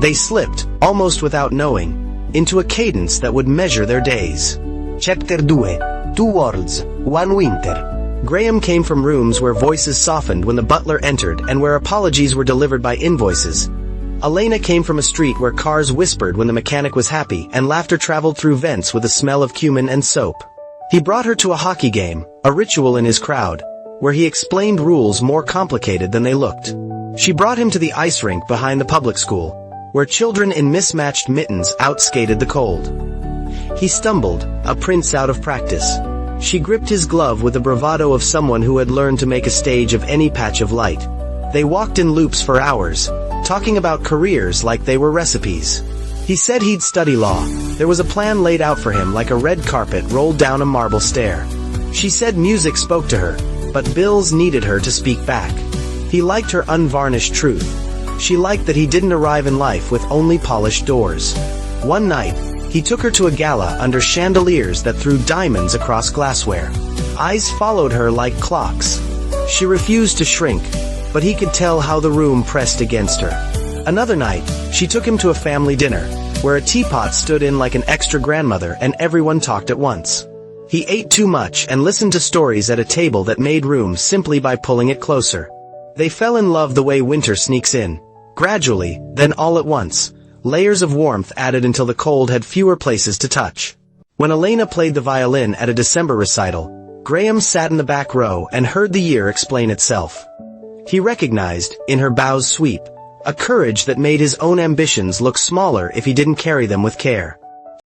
They slipped, almost without knowing, into a cadence that would measure their days. Chapter 2. 2 worlds, 1 winter. Graham came from rooms where voices softened when the butler entered and where apologies were delivered by invoices. Elena came from a street where cars whispered when the mechanic was happy and laughter traveled through vents with a smell of cumin and soap. He brought her to a hockey game, a ritual in his crowd, where he explained rules more complicated than they looked. She brought him to the ice rink behind the public school, where children in mismatched mittens outskated the cold. He stumbled, a prince out of practice. She gripped his glove with the bravado of someone who had learned to make a stage of any patch of light. They walked in loops for hours, talking about careers like they were recipes. He said he'd study law. There was a plan laid out for him like a red carpet rolled down a marble stair. She said music spoke to her, but bills needed her to speak back. He liked her unvarnished truth. She liked that he didn't arrive in life with only polished doors. One night, he took her to a gala under chandeliers that threw diamonds across glassware. Eyes followed her like clocks. She refused to shrink, but he could tell how the room pressed against her. Another night, she took him to a family dinner, where a teapot stood in like an extra grandmother and everyone talked at once. He ate too much and listened to stories at a table that made room simply by pulling it closer. They fell in love the way winter sneaks in. Gradually, then all at once. Layers of warmth added until the cold had fewer places to touch. When Elena played the violin at a December recital, Graham sat in the back row and heard the year explain itself. He recognized, in her bow's sweep, a courage that made his own ambitions look smaller if he didn't carry them with care.